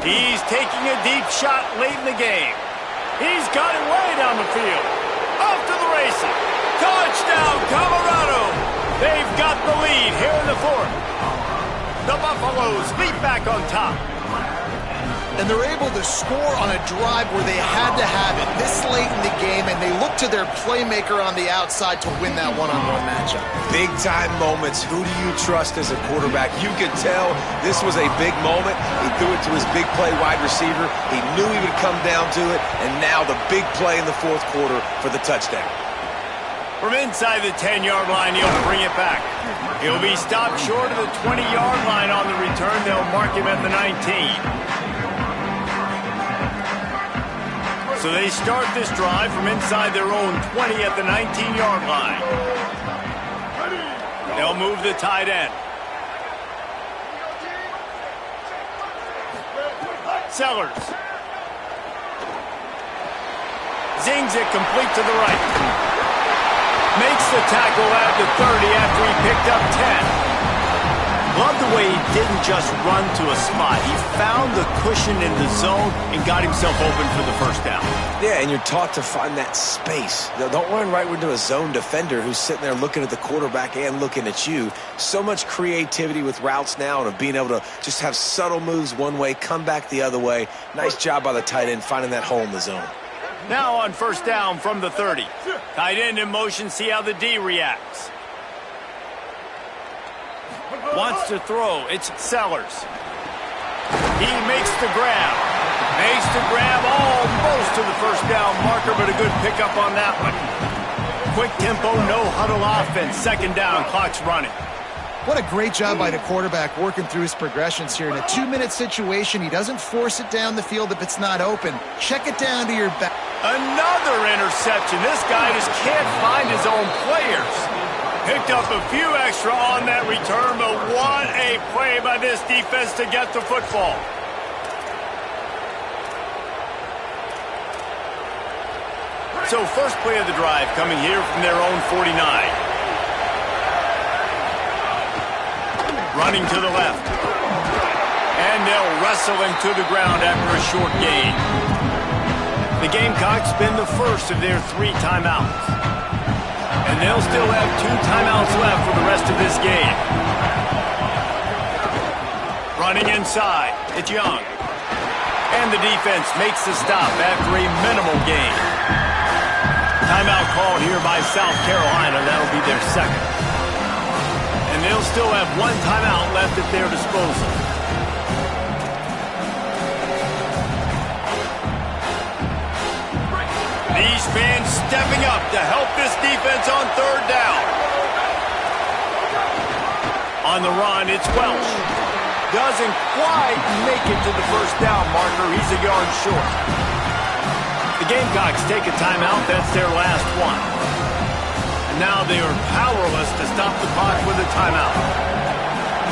He's taking a deep shot late in the game. He's got it way down the field. Off to the races. Touchdown, Colorado. They've got the lead here in the fourth. The Buffaloes leap back on top. And they're able to score on a drive where they had to have it this late in the game, and they look to their playmaker on the outside to win that one-on-one matchup. Big-time moments. Who do you trust as a quarterback? You could tell this was a big moment. He threw it to his big play wide receiver. He knew he would come down to it, and now the big play in the fourth quarter for the touchdown. From inside the 10-yard line, he'll bring it back. He'll be stopped short of the 20-yard line on the return. They'll mark him at the 19. So they start this drive from inside their own 20 at the 19-yard line. They'll move the tight end. Sellers. Zings it complete to the right. Makes the tackle at the 30 after he picked up 10. Love the way he didn't just run to a spot. He found the cushion in the zone and got himself open for the first down. Yeah, and you're taught to find that space. Don't run right into a zone defender who's sitting there looking at the quarterback and looking at you. So much creativity with routes now and of being able to just have subtle moves one way, come back the other way. Nice job by the tight end finding that hole in the zone. Now on first down from the 30. Tight end in motion, see how the D reacts. Wants to throw. It's Sellers. He makes the grab. Makes the grab almost to the first down marker, but a good pickup on that one. Quick tempo, no huddle offense. Second down, clock's running. What a great job by the quarterback working through his progressions here. In a 2-minute situation, he doesn't force it down the field if it's not open. Check it down to your back. Another interception. This guy just can't find his own players. Picked up a few extra on that return, but what a play by this defense to get the football. So first play of the drive coming here from their own 49. Running to the left. And they'll wrestle him to the ground after a short gain. The Gamecocks spend the first of their 3 timeouts. And they'll still have 2 timeouts left for the rest of this game. Running inside, it's Young. And the defense makes the stop after a minimal gain. Timeout called here by South Carolina. That'll be their second. And they'll still have 1 timeout left at their disposal. These fans stepping up to help this defense on third down. On the run, it's Welsh. Doesn't quite make it to the first down marker. He's a yard short. The Gamecocks take a timeout. That's their last one. And now they are powerless to stop the clock with a timeout.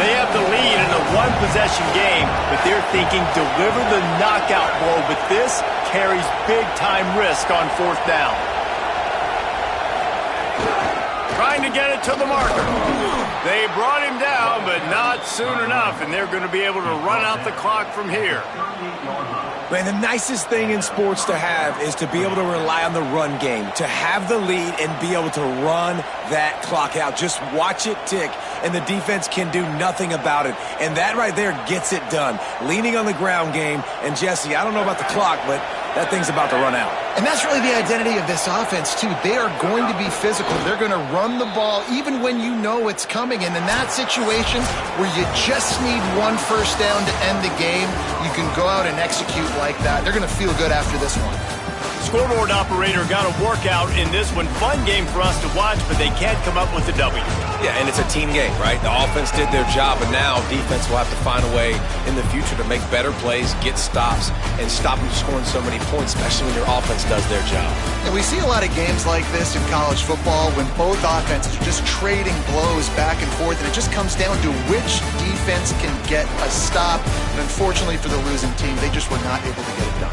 They have the lead in a 1-possession game, but they're thinking deliver the knockout blow, but this carries big-time risk on fourth down. Trying to get it to the marker. They brought him down, but not soon enough, and they're going to be able to run out the clock from here. Man, the nicest thing in sports to have is to be able to rely on the run game, to have the lead and be able to run that clock out. Just watch it tick, and the defense can do nothing about it. And that right there gets it done. Leaning on the ground game, and Jesse, I don't know about the clock, but that thing's about to run out. And that's really the identity of this offense, too. They are going to be physical. They're going to run the ball even when you know it's coming. And in that situation where you just need 1 first down to end the game, you can go out and execute like that. They're going to feel good after this one. Scoreboard operator got a workout in this one. Fun game for us to watch, but they can't come up with a W. Yeah, and it's a team game, right? The offense did their job, and now defense will have to find a way in the future to make better plays, get stops, and stop them scoring so many points, especially when your offense does their job. And we see a lot of games like this in college football when both offenses are just trading blows back and forth, and it just comes down to which defense can get a stop. And unfortunately for the losing team, they just were not able to get it done.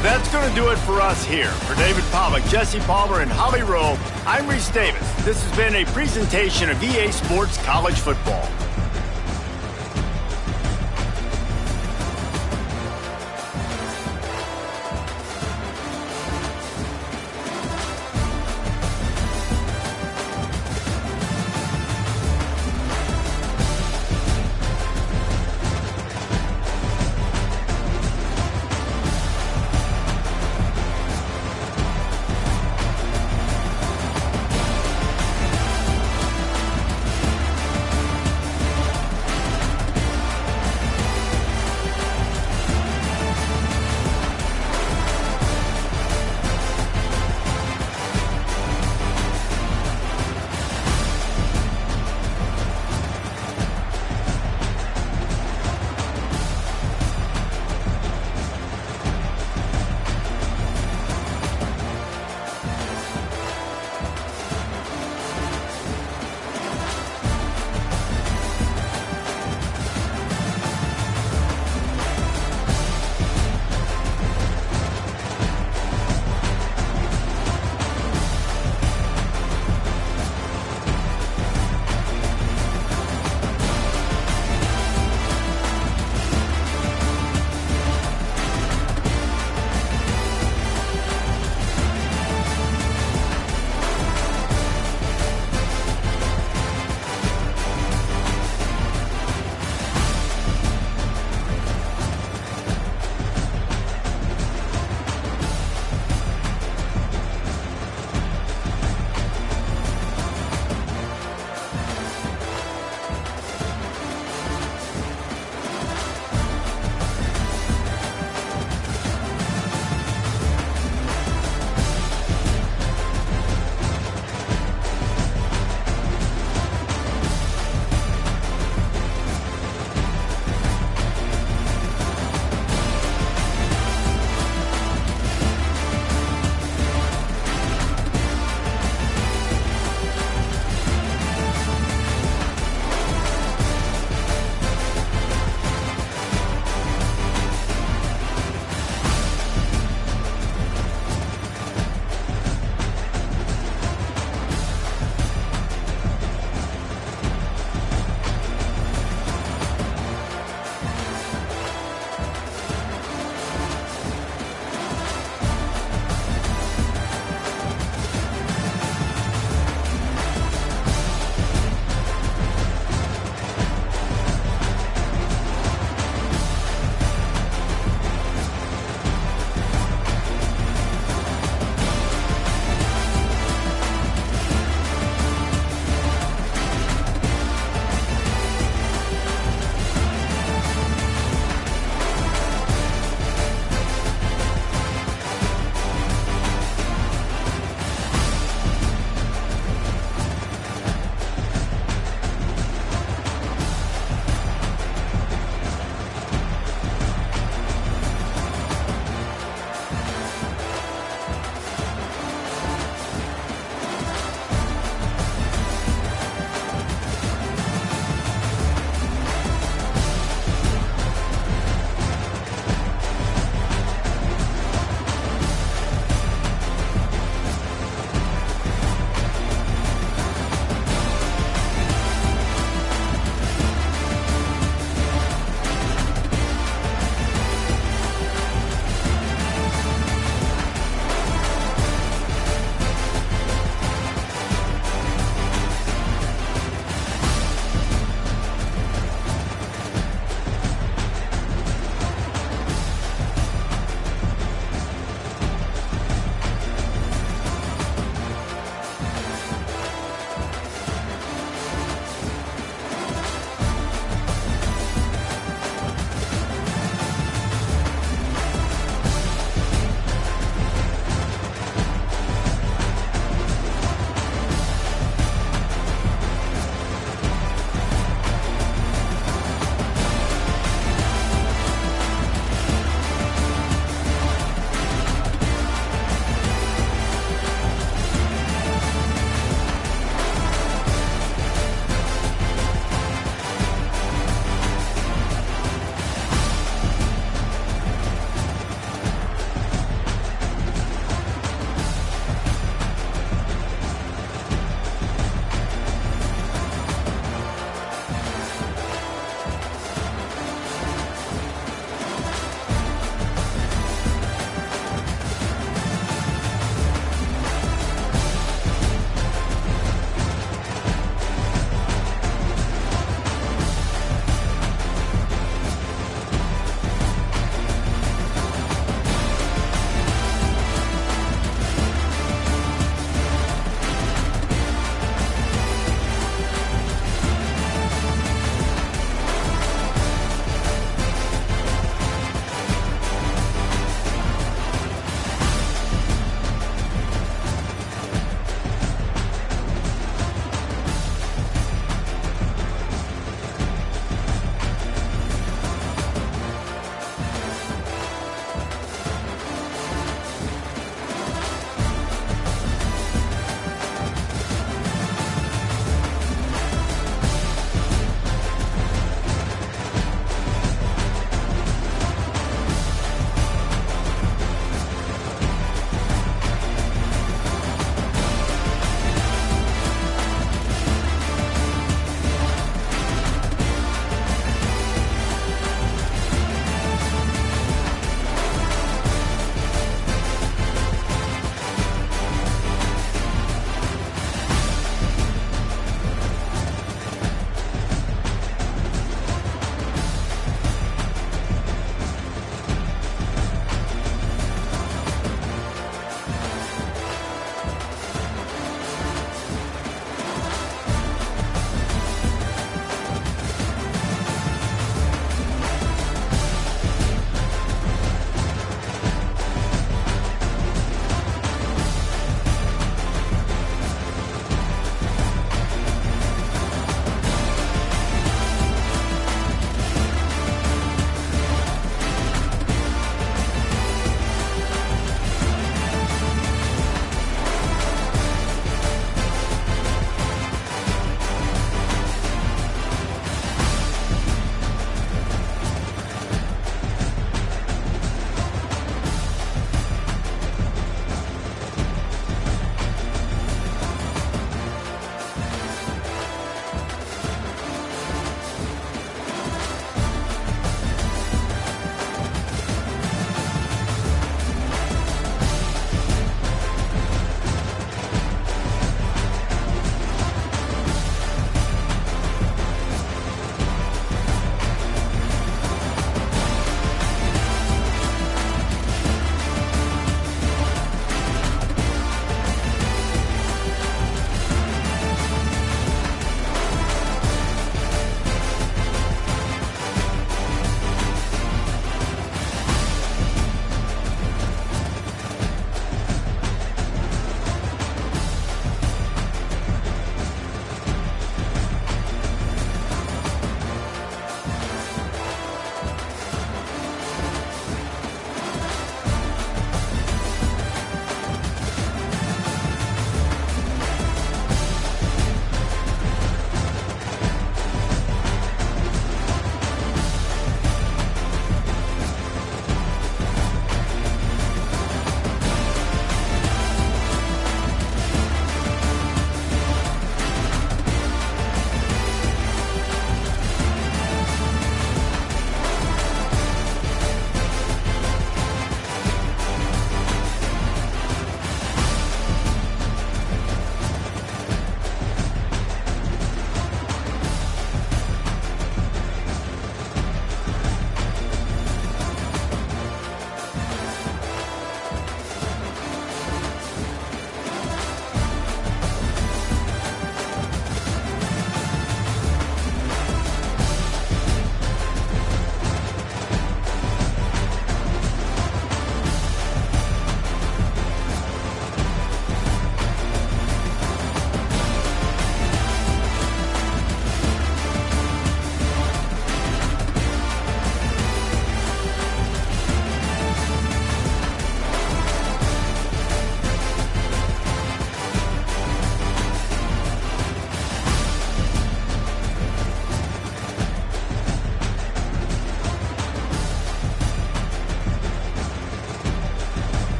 That's going to do it for us here. For David Pollack, Jesse Palmer, and Holly Rowe, I'm Reese Davis. This has been a presentation of EA Sports College Football.